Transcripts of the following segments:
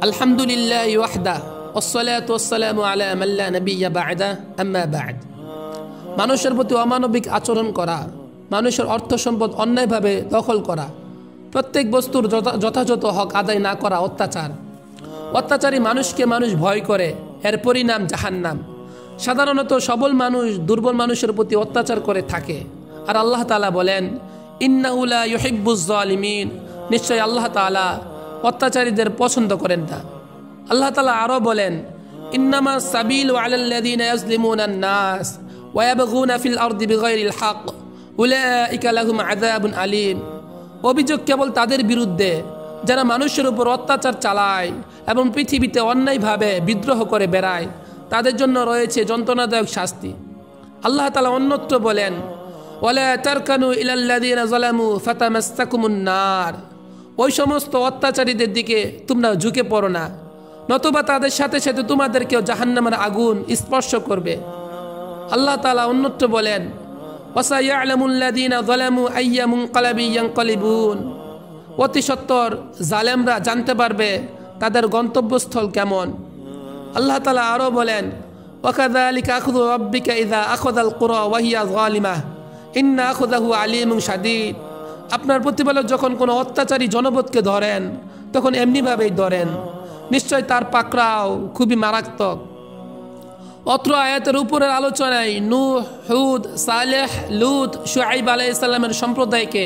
আলহামদুলিল্লাহি ওয়াহদা ওয়াসসালাতু ওয়াসসালামু আলা মান লা নাবিয়্যা বা'দা আম্মা বা'দ। মানুষের প্রতি অমানবিক আচরণ করা, মানুষের অর্থ সম্পদ অন্যায়ভাবে দখল করা, প্রত্যেক বস্তুর যথাযথ হক আদায় না করা অত্যাচার। অত্যাচারী মানুষকে মানুষ ভয় করে, এর পরিণাম জাহান্নাম। সাধারণত সবল মানুষ দুর্বল মানুষের প্রতি অত্যাচার করে থাকে। আর আল্লাহ তাআলা বলেন, ইন্নাহু লা ইউহিব্বুজ জালিমিন, নিশ্চয় আল্লাহ তাআলা অত্যাচারীদের পছন্দ করেন না। আল্লাহ তাআলা আরও বলেন, ইন্নামা সাবিলু আলাল্লাযীনা ইয়াজলিমুনান নাস ওয়া ইয়াবগুনা ফিল আরদি বিগাইরিল হক উলাইকা লাহুম আযাবুন আলীম। অভিযোগ কেবল তাদের বিরুদ্ধে যারা মানুষের উপর অত্যাচার চালায় এবং পৃথিবীতে অন্যায়ভাবে বিদ্রোহ করে বেড়ায়, তাদের জন্য রয়েছে যন্ত্রণাদায়ক শাস্তি। আল্লাহ তাআলা অন্যত্র বলেন, ওয়ালা তারকানু ইলাল্লাযীনা যালামু ফাতামাসসাকুমুন নার, ওই সমস্ত অত্যাচারীদের দিকে তোমরা ঝুঁকে পড়ো না, নতুবা তাদের সাথে সাথে তোমাদেরকেও জাহান্নামের আগুন স্পর্শ করবে। আল্লাহ তাআলা অন্যত্র বলেন, ওয়াসায়ালামুল্লাযীনা যালামু আইয়া মুনকালাবি ইয়ানকালিবুন, অতি সত্বর জালেমরা জানতে পারবে তাদের গন্তব্যস্থল কেমন। আল্লাহ তাআলা আরও বলেন, ওয়াকাযালিকা আখযু রাব্বিকা ইযা আখাযাল কুরা ওয়া হিয়া যালিমাহ ইন্না আখযাহু আলীমুন শাদীদ। আপনার প্রতিপালক যখন কোনো অত্যাচারী জনপদকে ধরেন তখন এমনিভাবেই ধরেন, নিশ্চয় তার পাকড়াও খুবই মারাত্মক। অত্র আয়াতের উপরের আলোচনায় নূহ, হুদ, সালেহ, লূত, শুআইব আলাইহিস সালামের সম্প্রদায়কে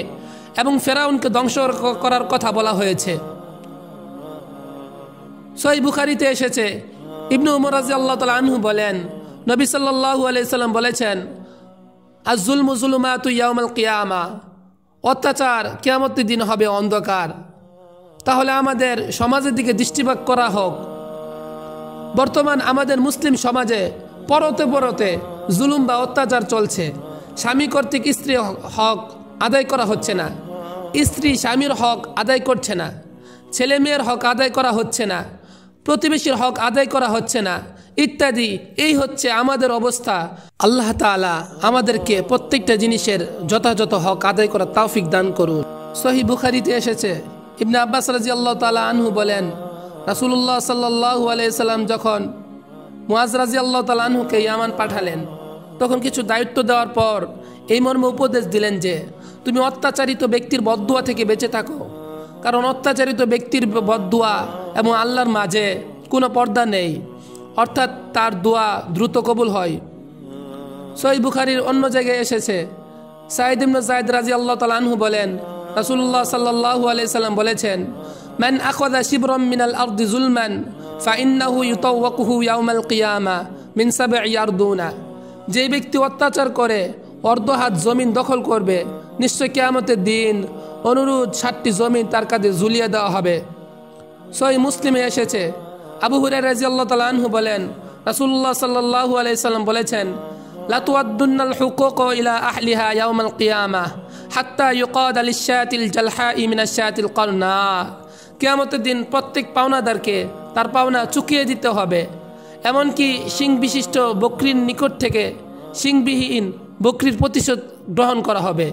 এবং ফেরাউনকে ধ্বংস করার কথা বলা হয়েছে। সহিহ বুখারীতে এসেছে, ইবনে উমর রাদিয়াল্লাহু তাআলা আনহু বলেন, নবী সাল্লাল্লাহু আলাইহি সাল্লাম বলেছেন, আয-যুলমু যুলুমাতু ইয়াউমাল কিয়ামাহ, অত্যাচার কিয়ামতের দিন হবে অন্ধকার। তাহলে আমাদের সমাজের দিকে দৃষ্টিপাত করা হোক। বর্তমান আমাদের মুসলিম সমাজে পরতে পরতে জুলুম বা অত্যাচার চলছে। স্বামী কর্তৃক স্ত্রীর হক আদায় করা হচ্ছে না, স্ত্রী স্বামীর হক আদায় করছে না, ছেলে মেয়ের হক আদায় করা হচ্ছে না, প্রতিবেশীর হক আদায় করা হচ্ছে না, ইত্যাদি। এই হচ্ছে আমাদের অবস্থা। আল্লাহ তাআলা আমাদেরকে প্রত্যেকটা জিনিসের যথাযথ হক আদায় করার তৌফিক দান করুন। সহিহ বুখারীতে এসেছে, ইবনে আব্বাস রাদিয়াল্লাহু তাআলা আনহু বলেন, রাসূলুল্লাহ সাল্লাল্লাহু আলাইহি সাল্লাম যখন মুআজ রাদিয়াল্লাহু তাআলা আনহুকে ইয়ামান পাঠালেন, তখন কিছু দায়িত্ব দেওয়ার পর এই মর্মে উপদেশ দিলেন যে, তুমি অত্যাচারিত ব্যক্তির বদদুয়া থেকে বেঁচে থাকো, কারণ অত্যাচারিত ব্যক্তির বদদুয়া এবং আল্লাহর মাঝে কোনো পর্দা নেই, অর্থাৎ তার দোয়া দ্রুত কবুল হয়। সহিহ বুখারীর অন্য জায়গায় এসেছে, সাঈদ ইবনে যায়েদ রাদিয়াল্লাহু তাআলা আনহু বলেন, রাসূলুল্লাহ সাল্লাল্লাহু আলাইহি সাল্লাম বলেছেন, মান আখাযা শিবরাম মিনাল আরদি যুলমান ফাইন্নাহু ইউতাওয়াকুহু ইয়াউমাল কিয়ামা মিন সাবঈ আরদুনা, যে ব্যক্তি অত্যাচার করে অর্ধ হাত জমিন দখল করবে, নিশ্চয় কিয়ামতের দিন অনুরূপ 7টি জমিন তার কাঁধে ঝুলিয়ে দেওয়া হবে। সহিহ মুসলিমে এসেছে, আবু হুরায়রা রাদিয়াল্লাহু তাআলা আনহু বলেন, রাসূলুল্লাহ সাল্লাল্লাহু আলাইহি সাল্লাম বলেছেন, লা তুআদ্দুন্নাল হুকুক ইলা আহলিহা ইয়াউমাল কিয়ামাহ হাত্তা ইউকাদা লিশ-শাতিল জালহাই মিনাশ শাতিল করনা। কিয়ামতের দিন প্রত্যেক পাওনাদারকে তার পাওনা চুকিয়ে দিতে হবে, এমনকি শিং বিশিষ্ট বকরির নিকট থেকে শিংবিহীন বকরির প্রতিশোধ গ্রহণ করা হবে।